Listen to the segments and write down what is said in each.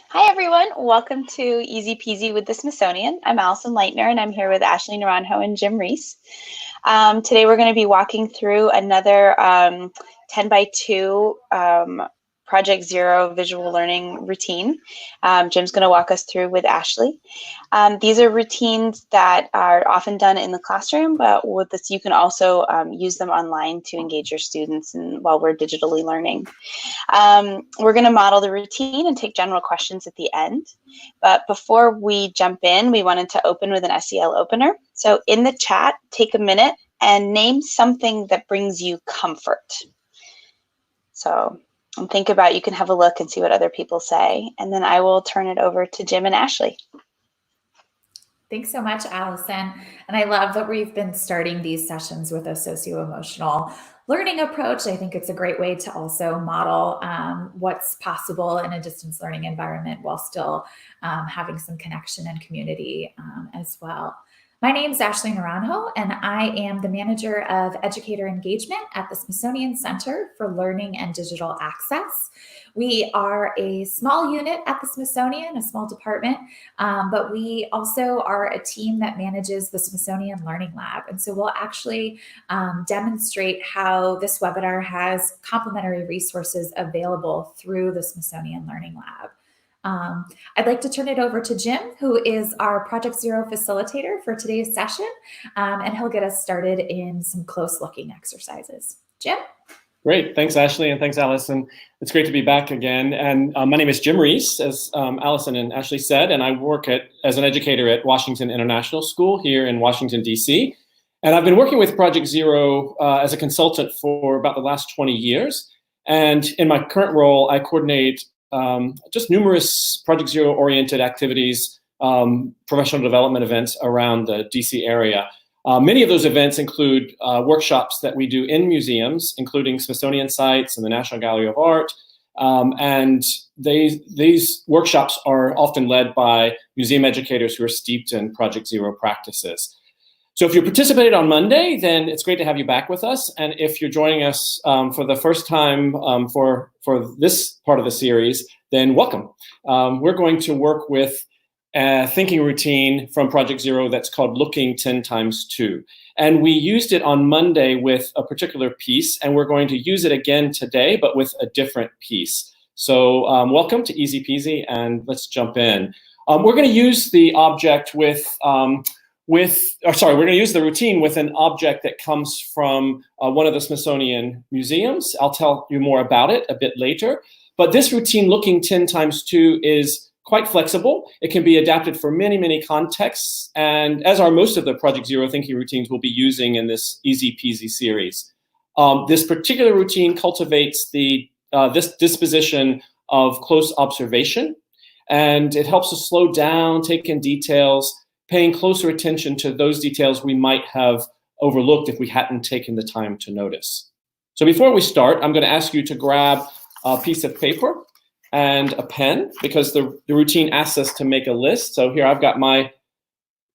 Hi, everyone. Welcome to Easy Peasy with the Smithsonian. I'm Allison Leitner, and I'm here with Ashley Naranjo and Jim Reese. Today, we're going to be walking through another 10 by 2 Project Zero visual learning routine. Jim's going to walk us through with Ashley. These are routines that are often done in the classroom, but with this, you can also use them online to engage your students while we're digitally learning. We're going to model the routine and take general questions at the end. But before we jump in, we wanted to open with an SEL opener. So in the chat, take a minute and name something that brings you comfort. So think about, you can have a look and see what other people say. And then I will turn it over to Jim and Ashley. Thanks so much, Allison. And I love that we've been starting these sessions with a socio-emotional learning approach. I think it's a great way to also model what's possible in a distance learning environment while still having some connection and community as well. My name is Ashley Naranjo, and I am the Manager of Educator Engagement at the Smithsonian Center for Learning and Digital Access. We are a small unit at the Smithsonian, a small department, but we also are a team that manages the Smithsonian Learning Lab. And so we'll actually demonstrate how this webinar has complementary resources available through the Smithsonian Learning Lab. I'd like to turn it over to Jim, who is our Project Zero facilitator for today's session, and he'll get us started in some close looking exercises. Jim? Great, thanks Ashley, and thanks Allison. It's great to be back again. And my name is Jim Reese, as Allison and Ashley said, and I work as an educator at Washington International School here in Washington, DC. And I've been working with Project Zero as a consultant for about the last 20 years. And in my current role, I coordinate just numerous Project Zero oriented activities, professional development events around the DC area. Many of those events include workshops that we do in museums, including Smithsonian sites and the National Gallery of Art. And these workshops are often led by museum educators who are steeped in Project Zero practices. So if you participated on Monday, then it's great to have you back with us. And if you're joining us for the first time for this part of the series, then welcome. We're going to work with a thinking routine from Project Zero that's called Looking 10 times 2. And we used it on Monday with a particular piece, and we're going to use it again today, but with a different piece. So welcome to Easy Peasy, and let's jump in. We're going to use the object we're going to use the routine with an object that comes from one of the Smithsonian museums. I'll tell you more about it a bit later. But this routine, Looking 10 times 2, is quite flexible. It can be adapted for many, many contexts. And as are most of the Project Zero thinking routines we'll be using in this Easy Peasy series. This particular routine cultivates this disposition of close observation. And it helps us slow down, take in details, paying closer attention to those details we might have overlooked if we hadn't taken the time to notice. So before we start, I'm going to ask you to grab a piece of paper and a pen, because the routine asks us to make a list. So here I've got my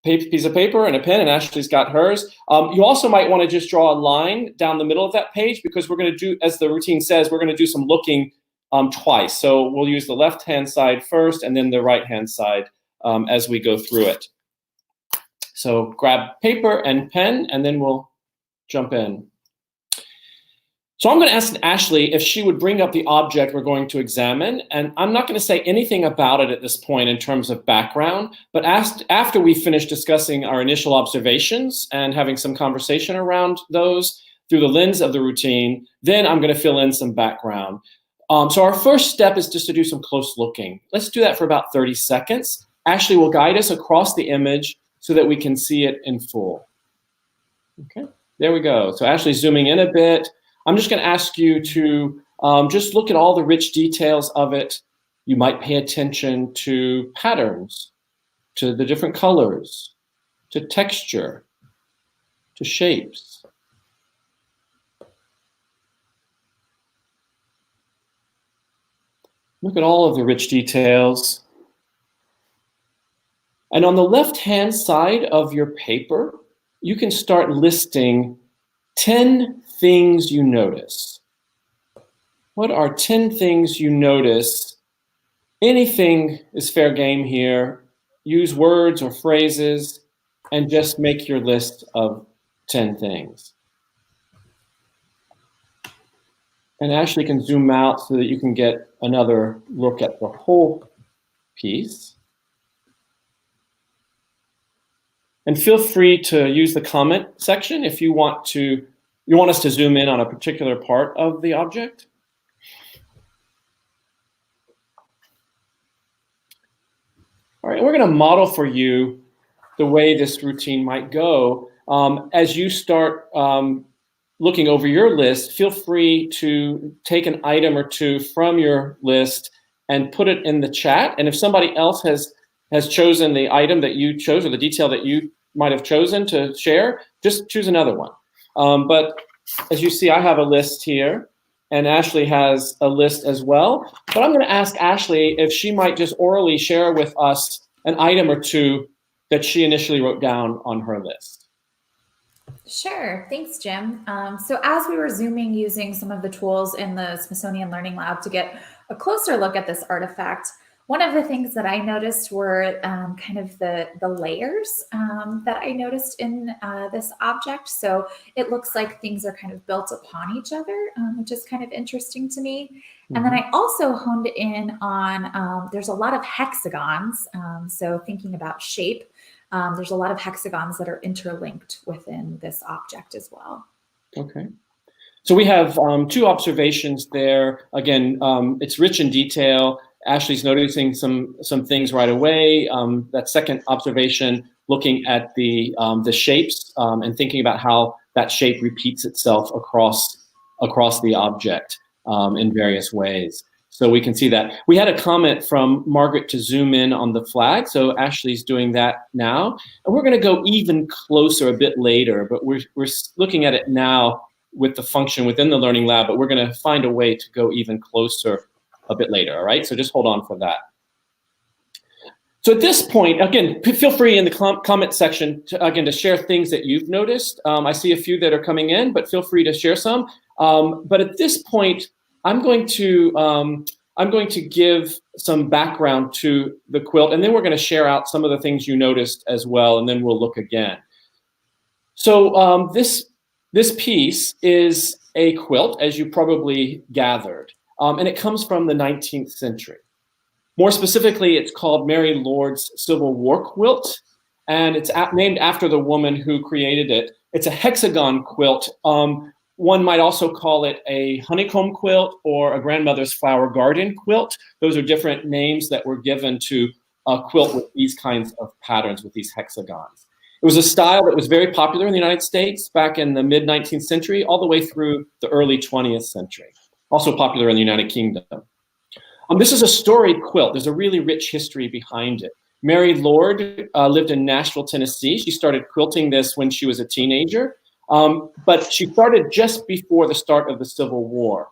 piece of paper and a pen, and Ashley's got hers. You also might want to just draw a line down the middle of that page, because we're going to do, as the routine says, we're going to do some looking twice. So we'll use the left-hand side first and then the right-hand side as we go through it. So grab paper and pen, and then we'll jump in. So I'm going to ask Ashley if she would bring up the object we're going to examine. And I'm not going to say anything about it at this point in terms of background, but after we finish discussing our initial observations and having some conversation around those through the lens of the routine, then I'm going to fill in some background. So our first step is just to do some close looking. Let's do that for about 30 seconds. Ashley will guide us across the image so that we can see it in full. Okay, there we go. So Ashley's zooming in a bit. I'm just going to ask you to just look at all the rich details of it. You might pay attention to patterns, to the different colors, to texture, to shapes. Look at all of the rich details. And on the left-hand side of your paper, you can start listing 10 things you notice. What are 10 things you notice Anything is fair game here. Use words or phrases and just make your list of 10 things. And Ashley can zoom out so that you can get another look at the whole piece. And feel free to use the comment section if you want us to zoom in on a particular part of the object. All right, we're going to model for you the way this routine might go. As you start looking over your list, feel free to take an item or two from your list and put it in the chat. And if somebody else has chosen the item that you chose or the detail that you might have chosen to share, just choose another one. But as you see, I have a list here, and Ashley has a list as well. But I'm going to ask Ashley if she might just orally share with us an item or two that she initially wrote down on her list. Sure. Thanks, Jim. So as we were zooming using some of the tools in the Smithsonian Learning Lab to get a closer look at this artifact, one of the things that I noticed were kind of the layers that I noticed in this object. So it looks like things are kind of built upon each other, which is kind of interesting to me. Mm-hmm. And then I also honed in on, there's a lot of hexagons. So thinking about shape, there's a lot of hexagons that are interlinked within this object as well. Okay. So we have two observations there. Again, it's rich in detail. Ashley's noticing some things right away. That second observation, looking at the shapes and thinking about how that shape repeats itself across the object in various ways. So we can see that. We had a comment from Margaret to zoom in on the flag. So Ashley's doing that now. And we're going to go even closer a bit later, but we're looking at it now with the function within the Learning Lab, but we're going to find a way to go even closer a bit later, all right? So just hold on for that. So at this point, again, feel free in the comment section to share things that you've noticed. I see a few that are coming in, but feel free to share some. But at this point, I'm going to give some background to the quilt, and then we're going to share out some of the things you noticed as well, and then we'll look again. So this piece is a quilt, as you probably gathered. And it comes from the 19th century. More specifically, it's called Mary Lord's Civil War quilt, and it's named after the woman who created it. It's a hexagon quilt. One might also call it a honeycomb quilt or a grandmother's flower garden quilt. Those are different names that were given to a quilt with these kinds of patterns, with these hexagons. It was a style that was very popular in the United States back in the mid-19th century, all the way through the early 20th century. Also popular in the United Kingdom. This is a storied quilt. There's a really rich history behind it. Mary Lord lived in Nashville, Tennessee. She started quilting this when she was a teenager, but she started just before the start of the Civil War.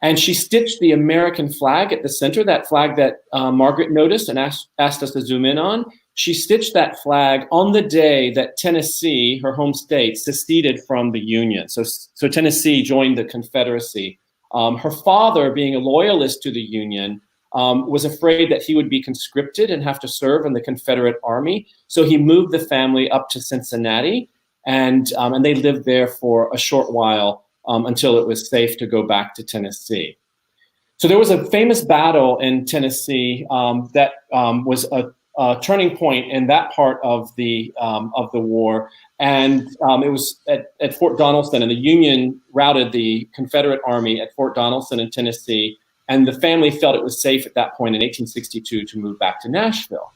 And she stitched the American flag at the center, that flag that Margaret noticed and asked us to zoom in on. She stitched that flag on the day that Tennessee, her home state, seceded from the Union. So Tennessee joined the Confederacy. Her father, being a loyalist to the Union, was afraid that he would be conscripted and have to serve in the Confederate Army. So he moved the family up to Cincinnati, and they lived there for a short while until it was safe to go back to Tennessee. So there was a famous battle in Tennessee that was a turning point in that part of the war. And it was at Fort Donelson, and the Union routed the Confederate Army at Fort Donelson in Tennessee. And the family felt it was safe at that point in 1862 to move back to Nashville.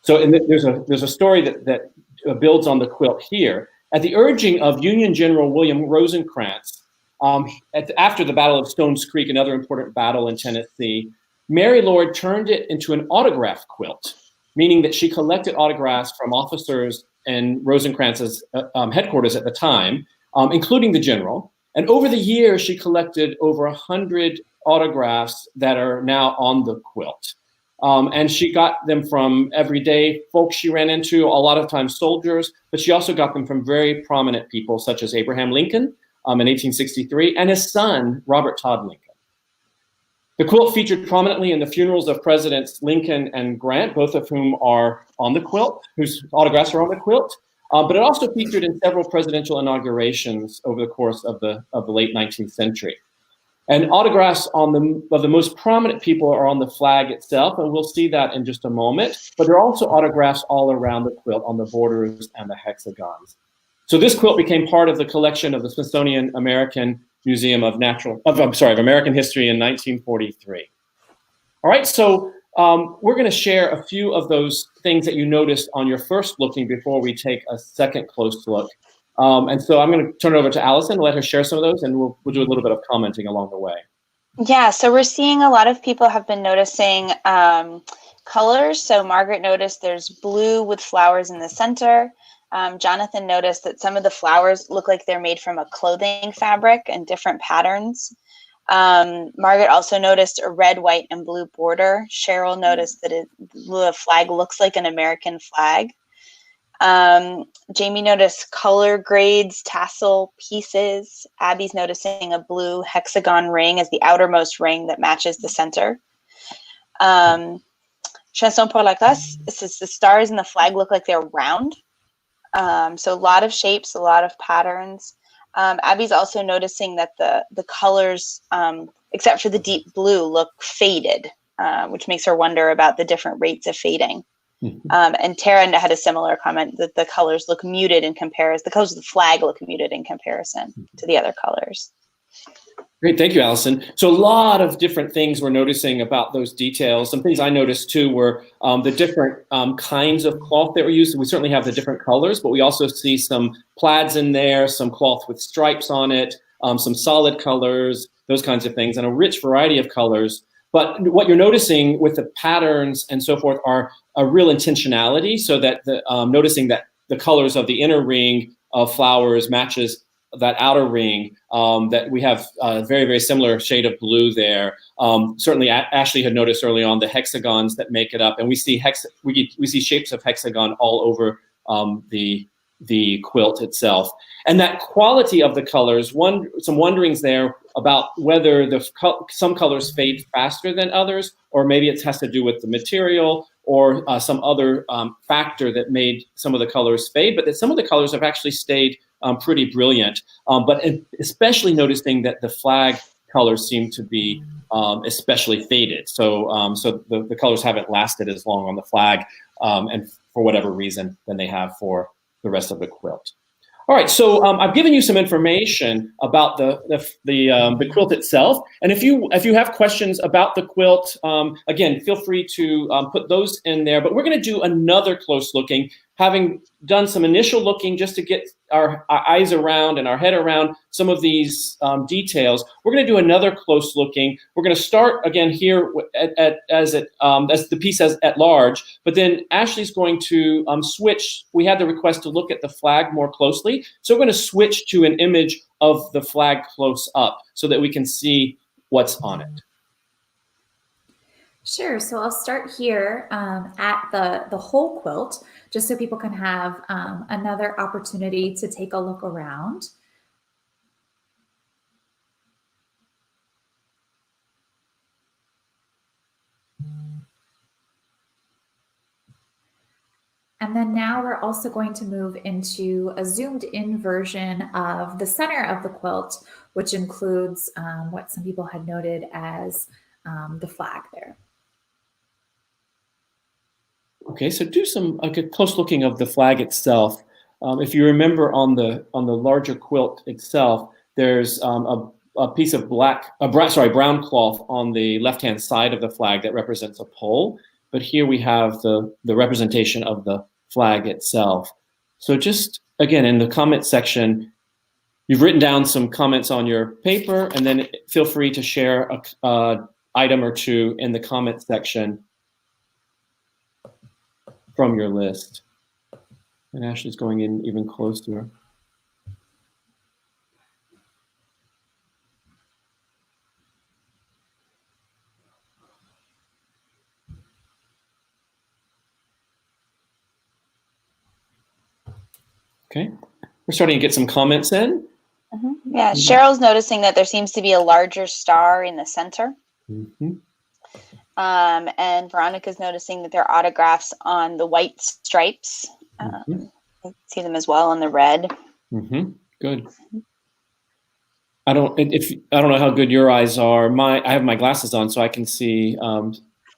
So there's a story that builds on the quilt here. At the urging of Union General William Rosecrans, after the Battle of Stones Creek, another important battle in Tennessee, Mary Lord turned it into an autograph quilt, meaning that she collected autographs from officers in Rosecrans's headquarters at the time, including the general. And over the years, she collected over 100 autographs that are now on the quilt. And she got them from everyday folks she ran into, a lot of times soldiers, but she also got them from very prominent people such as Abraham Lincoln in 1863 and his son, Robert Todd Lincoln. The quilt featured prominently in the funerals of Presidents Lincoln and Grant, both of whom are on the quilt, whose autographs are on the quilt. But it also featured in several presidential inaugurations over the course of the late 19th century. And autographs of the most prominent people are on the flag itself, and we'll see that in just a moment. But there are also autographs all around the quilt on the borders and the hexagons. So this quilt became part of the collection of the Smithsonian American Museum of American History in 1943. All right, so we're going to share a few of those things that you noticed on your first looking before we take a second close look. And so I'm going to turn it over to Allison, let her share some of those, and we'll do a little bit of commenting along the way. Yeah, so we're seeing a lot of people have been noticing colors. So Margaret noticed there's blue with flowers in the center. Jonathan noticed that some of the flowers look like they're made from a clothing fabric and different patterns. Margaret also noticed a red, white, and blue border. Cheryl noticed that the flag looks like an American flag. Jamie noticed color grades, tassel pieces. Abby's noticing a blue hexagon ring as the outermost ring that matches the center. Chanson pour la classe, it says the stars in the flag look like they're round. So a lot of shapes, a lot of patterns. Abby's also noticing that the colors, except for the deep blue, look faded, which makes her wonder about the different rates of fading. And Tara had a similar comment that the colors look muted in comparison. The colors of the flag look muted in comparison to the other colors. Great, thank you, Allison. So a lot of different things we're noticing about those details. Some things I noticed too were the different kinds of cloth that were used. We certainly have the different colors, but we also see some plaids in there, some cloth with stripes on it, some solid colors, those kinds of things, and a rich variety of colors. But what you're noticing with the patterns and so forth are a real intentionality, so that noticing that the colors of the inner ring of flowers matches that outer ring, that we have a very, very similar shade of blue there. Certainly Ashley had noticed early on the hexagons that make it up, and we see shapes of hexagon all over the quilt itself. And that quality of the colors, some wonderings there about whether some colors fade faster than others, or maybe it has to do with the material or some other factor that made some of the colors fade, but that some of the colors have actually stayed pretty brilliant. But especially noticing that the flag colors seem to be especially faded. So the colors haven't lasted as long on the flag, and for whatever reason, than they have for the rest of the quilt. All right, so I've given you some information about the quilt itself, and if you have questions about the quilt, again, feel free to put those in there. But we're going to do another close looking, having done some initial looking just to get our eyes around and our head around some of these details. We're going to do another close looking. We're going to start again here as the piece at large, but then Ashley's going to switch. We had the request to look at the flag more closely, so we're going to switch to an image of the flag close up so that we can see what's on it. Sure. So I'll start here at the whole quilt, just so people can have another opportunity to take a look around. And then now we're also going to move into a zoomed in version of the center of the quilt, which includes what some people had noted as the flag there. Okay, so do a close looking of the flag itself. If you remember on the larger quilt itself, there's a piece of brown cloth on the left-hand side of the flag that represents a pole. But here we have the representation of the flag itself. So just, again, in the comment section, you've written down some comments on your paper, and then feel free to share an item or two in the comment section from your list. And Ashley's going in even closer. Okay, we're starting to get some comments in. Yeah, Cheryl's noticing that there seems to be a larger star in the center. Mm-hmm. And Veronica's noticing that there are autographs on the white stripes. Mm-hmm. I see them as well on the red. Mm-hmm. Good. I don't know how good your eyes are. I have my glasses on, so I can see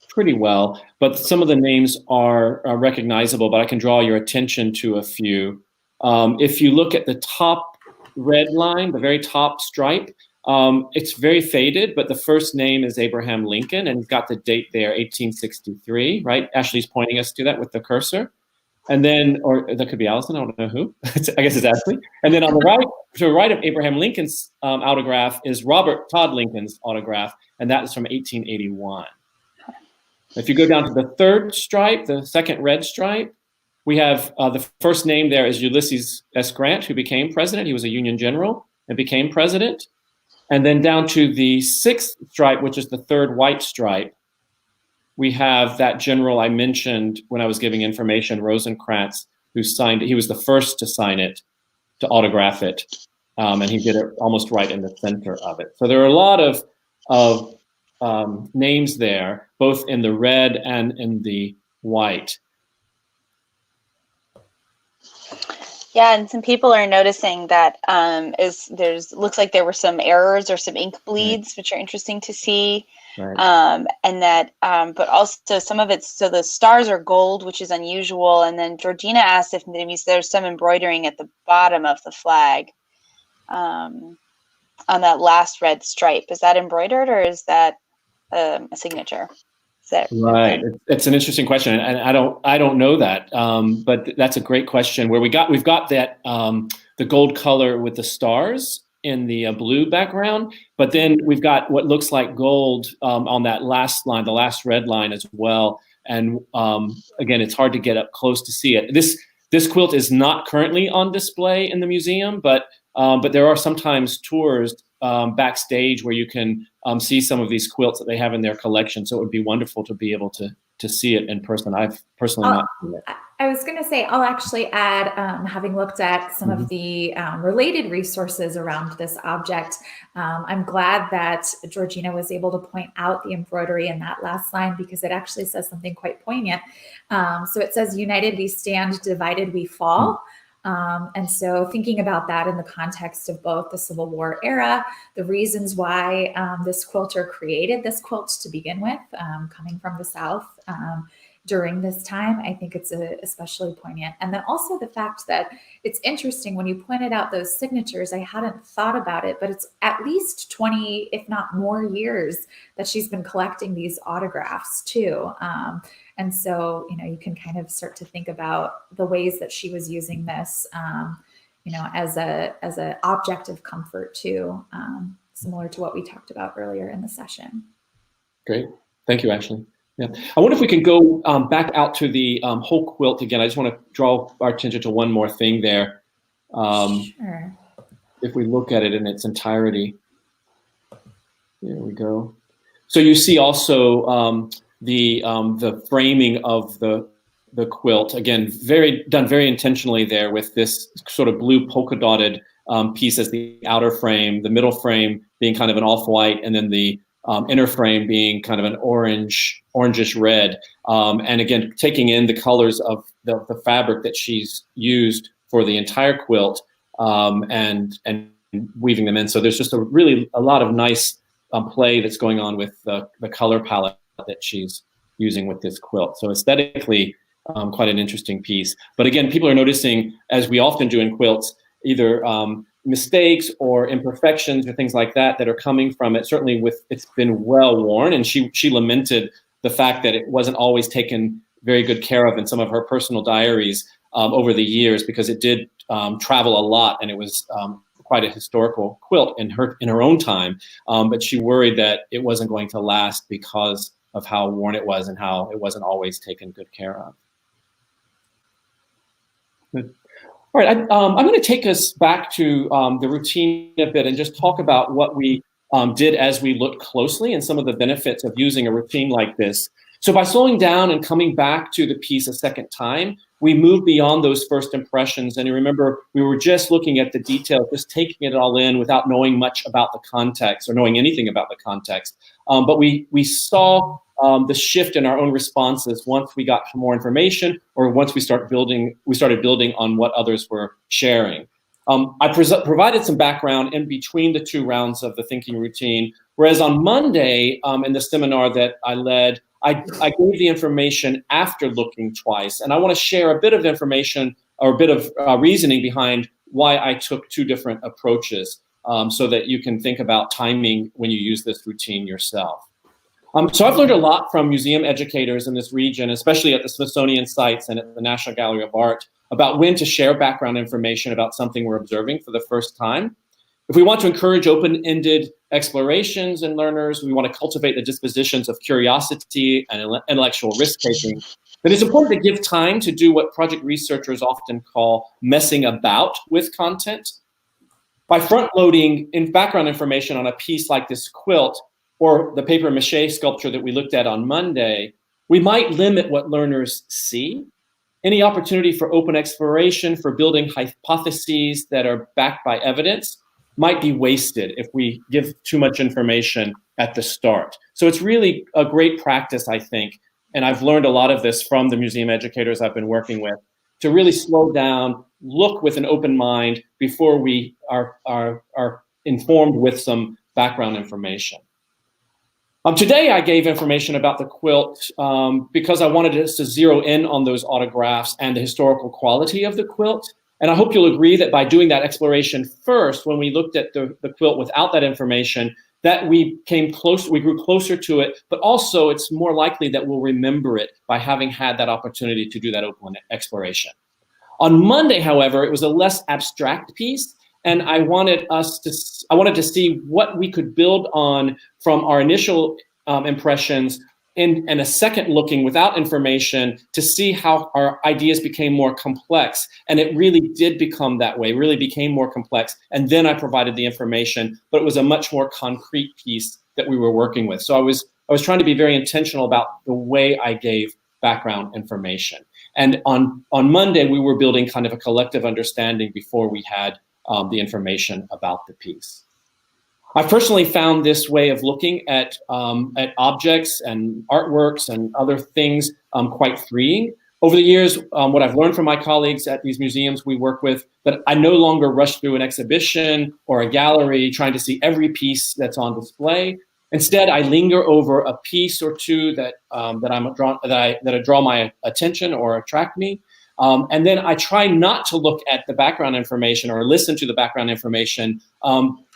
pretty well. But some of the names are recognizable. But I can draw your attention to a few. If you look at the top red line, the very top stripe, it's very faded. But the first name is Abraham Lincoln, and he's got the date there, 1863. Right? Ashley's pointing us to that with the cursor. And then, or that could be Allison, I don't know who. I guess it's Ashley. And then on the right, to the right of Abraham Lincoln's autograph is Robert Todd Lincoln's autograph, and that is from 1881. If you go down to the third stripe, the second red stripe, we have the first name there is Ulysses S. Grant, who became president. He was a Union general and became president. And then down to the sixth stripe, which is the third white stripe, we have that general I mentioned when I was giving information, Rosencrantz, who signed it. He was the first to sign it, to autograph it, and he did it almost right in the center of it. So there are a lot of names there, both in the red and in the white. Yeah, and some people are noticing that looks like there were some errors or some ink bleeds, which are interesting to see. Right. And that, but also some of it's, so the stars are gold, which is unusual. And then Georgina asked if there's some embroidering at the bottom of the flag on that last red stripe. Is that embroidered or is that a signature? Right. It's an interesting question, and I don't know that, but that's a great question. Where we've got that the gold color with the stars in the blue background, but then we've got what looks like gold on that last line, the last red line as well. And again, it's hard to get up close to see it. This quilt is not currently on display in the museum, but there are sometimes tours backstage where you can see some of these quilts that they have in their collection. So it would be wonderful to be able to see it in person. I've personally not. I was going to say, I'll actually add, having looked at some of the related resources around this object, I'm glad that Georgina was able to point out the embroidery in that last line, because it actually says something quite poignant. So it says, "United we stand, divided we fall." And so thinking about that in the context of both the Civil War era, the reasons why this quilter created this quilt to begin with, coming from the South during this time, I think it's especially poignant. And then also the fact that it's interesting when you pointed out those signatures, I hadn't thought about it, but it's at least 20, if not more years that she's been collecting these autographs too. And so, you can kind of start to think about the ways that she was using this, as a object of comfort too, similar to what we talked about earlier in the session. Great. Thank you, Ashley. Yeah. I wonder if we can go back out to the whole quilt again. I just want to draw our attention to one more thing there. Sure. If we look at it in its entirety. There we go. So you see also the framing of the quilt, again, done very intentionally there with this sort of blue polka dotted piece as the outer frame, the middle frame being kind of an off-white, and then the inner frame being kind of an orangish red. And again, taking in the colors of the fabric that she's used for the entire quilt and weaving them in. So there's just a lot of nice play that's going on with the color palette that she's using with this quilt. So aesthetically, quite an interesting piece. But again, people are noticing, as we often do in quilts, either mistakes or imperfections or things like that are coming from it. Certainly it's been well worn, and she lamented the fact that it wasn't always taken very good care of in some of her personal diaries over the years, because it did travel a lot, and it was quite a historical quilt in her own time. But she worried that it wasn't going to last because of how worn it was and how it wasn't always taken good care of. Good. All right, I'm going to take us back to the routine a bit and just talk about what we did as we looked closely and some of the benefits of using a routine like this. So by slowing down and coming back to the piece a second time, we move beyond those first impressions. And you remember, we were just looking at the details, just taking it all in without knowing much about the context or knowing anything about the context. But we saw the shift in our own responses once we got more information, or once we started building on what others were sharing. I provided some background in between the two rounds of the thinking routine, whereas on Monday in the seminar that I led, I gave the information after looking twice. And I want to share a bit of information or a bit of reasoning behind why I took two different approaches, so that you can think about timing when you use this routine yourself. So I've learned a lot from museum educators in this region, especially at the Smithsonian sites and at the National Gallery of Art, about when to share background information about something we're observing for the first time. If we want to encourage open-ended explorations in learners, we want to cultivate the dispositions of curiosity and intellectual risk-taking, then it's important to give time to do what project researchers often call messing about with content. By front-loading in background information on a piece like this quilt, or the paper mache sculpture that we looked at on Monday, we might limit what learners see. Any opportunity for open exploration, for building hypotheses that are backed by evidence, might be wasted if we give too much information at the start. So it's really a great practice, I think, and I've learned a lot of this from the museum educators I've been working with, to really slow down, look with an open mind before we are informed with some background information. Today I gave information about the quilt because I wanted us to zero in on those autographs and the historical quality of the quilt. And I hope you'll agree that by doing that exploration first, when we looked at the quilt without that information, that we grew closer to it, but also it's more likely that we'll remember it by having had that opportunity to do that open exploration. On Monday, however, it was a less abstract piece, and I wanted to see what we could build on from our initial impressions and a second looking without information to see how our ideas became more complex. And it really did become that way, really became more complex. And then I provided the information, but it was a much more concrete piece that we were working with. So I was trying to be very intentional about the way I gave background information. And on Monday, we were building kind of a collective understanding before we had the information about the piece. I personally found this way of looking at objects and artworks and other things quite freeing. Over the years, what I've learned from my colleagues at these museums we work with, that I no longer rush through an exhibition or a gallery trying to see every piece that's on display. Instead, I linger over a piece or two that draw my attention or attract me. And then I try not to look at the background information or listen to the background information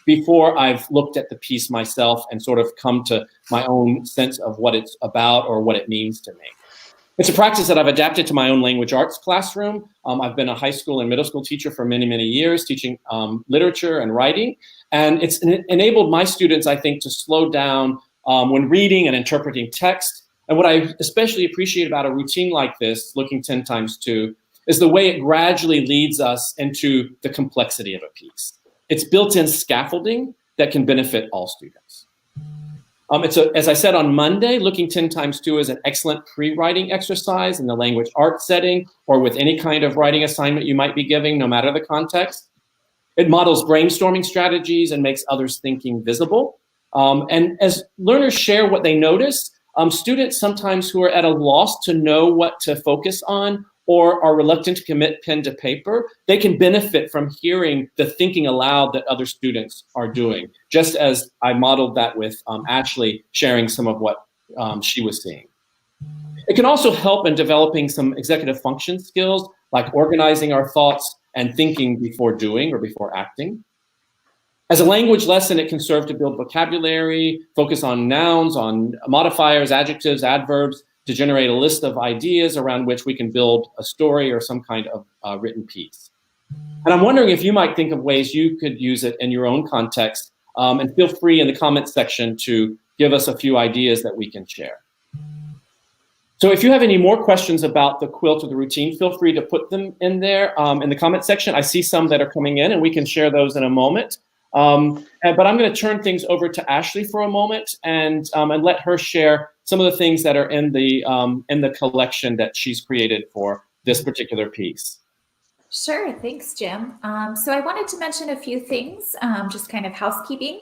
before I've looked at the piece myself and sort of come to my own sense of what it's about or what it means to me. It's a practice that I've adapted to my own language arts classroom. I've been a high school and middle school teacher for many, many years, teaching literature and writing. And it's enabled my students, I think, to slow down when reading and interpreting text. And what I especially appreciate about a routine like this, looking 10 times 2, is the way it gradually leads us into the complexity of a piece. It's built-in scaffolding that can benefit all students. As I said on Monday, looking 10 times 2 is an excellent pre-writing exercise in the language arts setting or with any kind of writing assignment you might be giving, no matter the context. It models brainstorming strategies and makes others' thinking visible. And as learners share what they notice, students sometimes who are at a loss to know what to focus on or are reluctant to commit pen to paper, they can benefit from hearing the thinking aloud that other students are doing, just as I modeled that with Ashley sharing some of what she was seeing. It can also help in developing some executive function skills, like organizing our thoughts and thinking before doing or before acting. As a language lesson, it can serve to build vocabulary, focus on nouns, on modifiers, adjectives, adverbs, to generate a list of ideas around which we can build a story or some kind of written piece. And I'm wondering if you might think of ways you could use it in your own context, and feel free in the comments section to give us a few ideas that we can share. So if you have any more questions about the quilt or the routine, feel free to put them in there in the comment section. I see some that are coming in and we can share those in a moment. But I'm going to turn things over to Ashley for a moment and let her share some of the things that are in the collection that she's created for this particular piece. Sure. Thanks, Jim. So I wanted to mention a few things, just kind of housekeeping.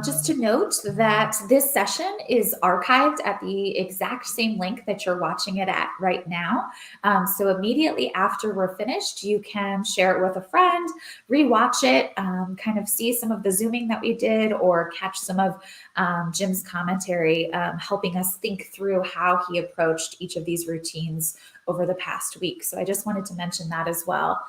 Just to note that this session is archived at the exact same link that you're watching it at right now. So immediately after we're finished, you can share it with a friend, rewatch it, kind of see some of the zooming that we did, or catch some of Jim's commentary, helping us think through how he approached each of these routines over the past week. So I just wanted to mention that as well.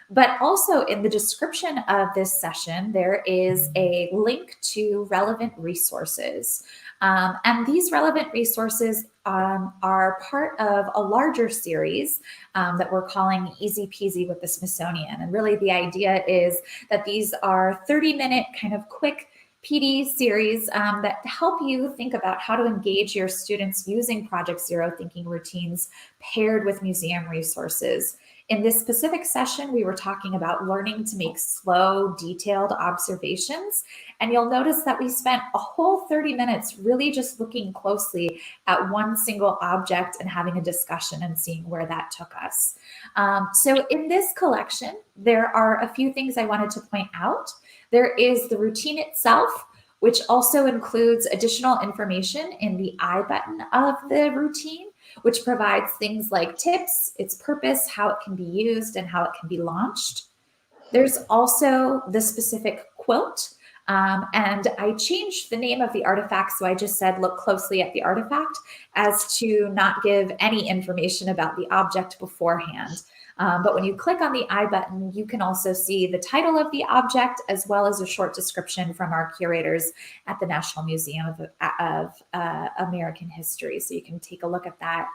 But also in the description of this session, there is a link to relevant resources. And these relevant resources are part of a larger series that we're calling Easy Peasy with the Smithsonian. And really the idea is that these are 30-minute kind of quick PD series that help you think about how to engage your students using Project Zero thinking routines paired with museum resources. In this specific session, we were talking about learning to make slow, detailed observations. And you'll notice that we spent a whole 30 minutes really just looking closely at one single object and having a discussion and seeing where that took us. So in this collection, there are a few things I wanted to point out. There is the routine itself, which also includes additional information in the I button of the routine, which provides things like tips, its purpose, how it can be used, and how it can be launched. There's also the specific quilt, and I changed the name of the artifact, so I just said look closely at the artifact, as to not give any information about the object beforehand. But when you click on the I button, you can also see the title of the object, as well as a short description from our curators at the National Museum of American History. So you can take a look at that.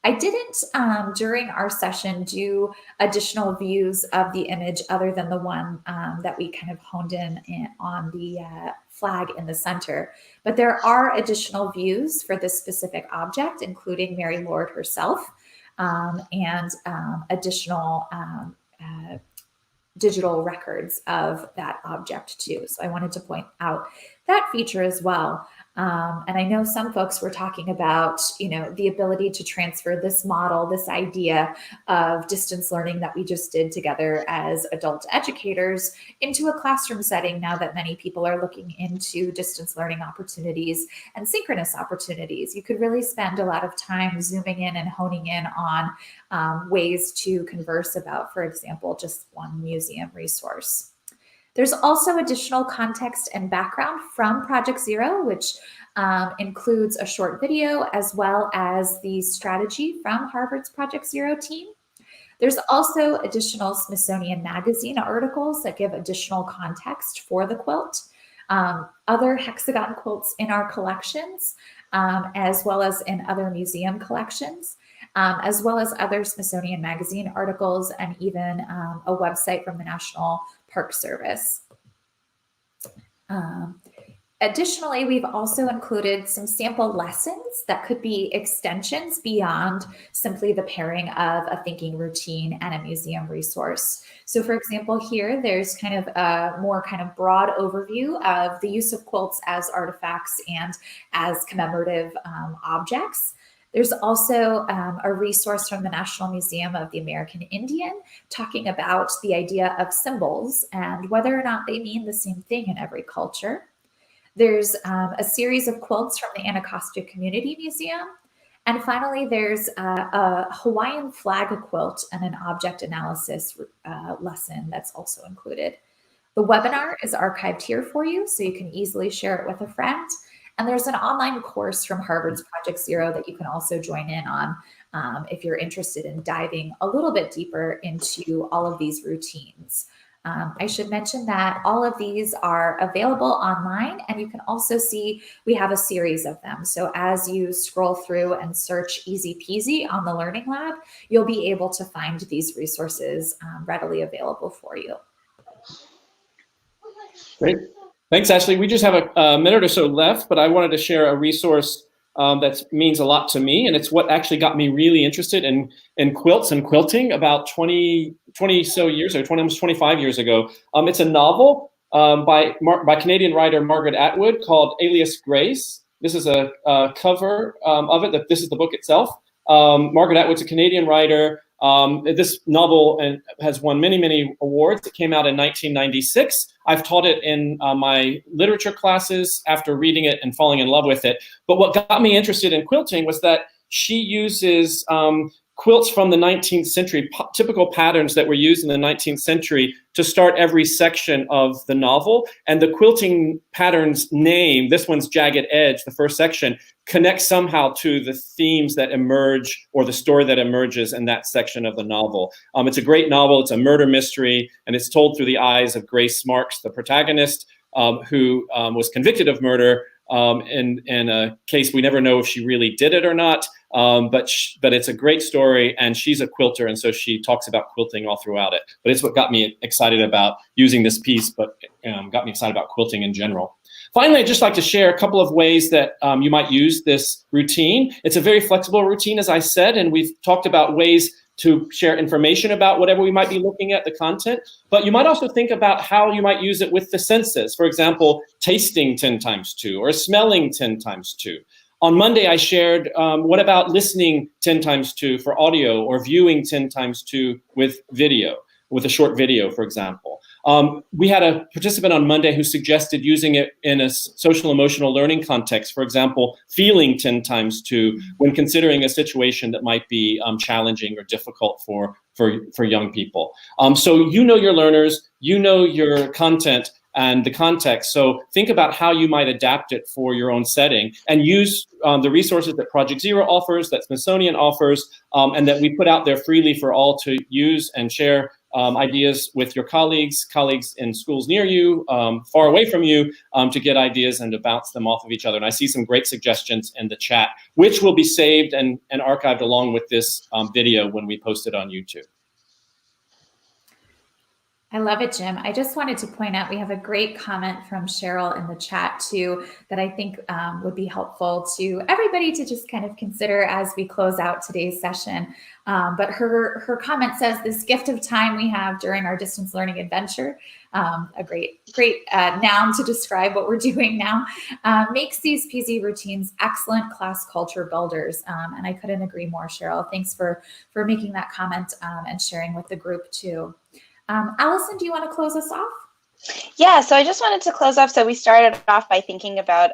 I didn't, during our session, do additional views of the image other than the one that we kind of honed in on the flag in the center. But there are additional views for this specific object, including Mary Lord herself. And additional digital records of that object too. So I wanted to point out that feature as well. And I know some folks were talking about, the ability to transfer this model, this idea of distance learning that we just did together as adult educators into a classroom setting, now that many people are looking into distance learning opportunities and synchronous opportunities. You could really spend a lot of time zooming in and honing in on ways to converse about, for example, just one museum resource. There's also additional context and background from Project Zero, which includes a short video as well as the strategy from Harvard's Project Zero team. There's also additional Smithsonian Magazine articles that give additional context for the quilt, other hexagon quilts in our collections, as well as in other museum collections, as well as other Smithsonian Magazine articles, and even a website from the National Park Service. Additionally, we've also included some sample lessons that could be extensions beyond simply the pairing of a thinking routine and a museum resource. So for example, here, there's kind of a more kind of broad overview of the use of quilts as artifacts and as commemorative objects. There's also a resource from the National Museum of the American Indian talking about the idea of symbols and whether or not they mean the same thing in every culture. There's a series of quilts from the Anacostia Community Museum. And finally, there's a Hawaiian flag quilt and an object analysis lesson that's also included. The webinar is archived here for you, so you can easily share it with a friend. And there's an online course from Harvard's Project Zero that you can also join in on if you're interested in diving a little bit deeper into all of these routines. I should mention that all of these are available online, and you can also see we have a series of them. So as you scroll through and search Easy Peasy on the Learning Lab, you'll be able to find these resources readily available for you. Great. Thanks, Ashley. We just have a minute or so left, but I wanted to share a resource that means a lot to me, and it's what actually got me really interested in quilts and quilting about 20 so years ago, almost 25 years ago. It's a novel by Canadian writer Margaret Atwood called Alias Grace. This is a cover of it. This is the book itself. Margaret Atwood's a Canadian writer. This novel has won many, many awards. It came out in 1996. I've taught it in my literature classes after reading it and falling in love with it. But what got me interested in quilting was that she uses quilts from the 19th century, typical patterns that were used in the 19th century to start every section of the novel. And the quilting pattern's name, this one's Jagged Edge, the first section, connects somehow to the themes that emerge or the story that emerges in that section of the novel. It's a great novel. It's a murder mystery, and it's told through the eyes of Grace Marks, the protagonist, who was convicted of murder in a case we never know if she really did it or not. But it's a great story, and she's a quilter, and so she talks about quilting all throughout it. But it's what got me excited about using this piece, but got me excited about quilting in general. Finally, I'd just like to share a couple of ways that you might use this routine. It's a very flexible routine, as I said, and we've talked about ways to share information about whatever we might be looking at, the content. But you might also think about how you might use it with the senses. For example, tasting 10 times 2 or smelling 10 times 2. On Monday, I shared, what about listening 10 times 2 for audio, or viewing 10 times 2 with video, with a short video, for example. We had a participant on Monday who suggested using it in a social emotional learning context. For example, feeling 10 times 2 when considering a situation that might be challenging or difficult for young people. So you know your learners, you know your content and the context. So think about how you might adapt it for your own setting, and use the resources that Project Zero offers, that Smithsonian offers, and that we put out there freely for all to use and share ideas with your colleagues in schools near you, far away from you, to get ideas and to bounce them off of each other. And I see some great suggestions in the chat, which will be saved and archived along with this video when we post it on YouTube. I love it, Jim. I just wanted to point out, we have a great comment from Cheryl in the chat too, that I think would be helpful to everybody to just kind of consider as we close out today's session. But her comment says, this gift of time we have during our distance learning adventure, a great noun to describe what we're doing now, makes these PZ routines excellent class culture builders. And I couldn't agree more, Cheryl. Thanks for making that comment and sharing with the group too. Allison, do you want to close us off? Yeah, so I just wanted to close off. So we started off by thinking about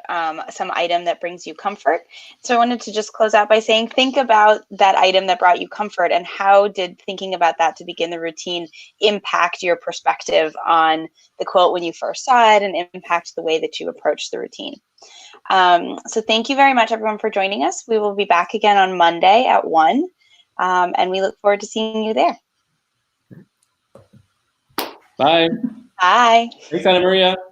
some item that brings you comfort. So I wanted to just close out by saying, think about that item that brought you comfort, and how did thinking about that to begin the routine impact your perspective on the quilt when you first saw it, and impact the way that you approach the routine. So thank you very much, everyone, for joining us. We will be back again on Monday at 1, and we look forward to seeing you there. Bye. Bye. Thanks, Anna Maria.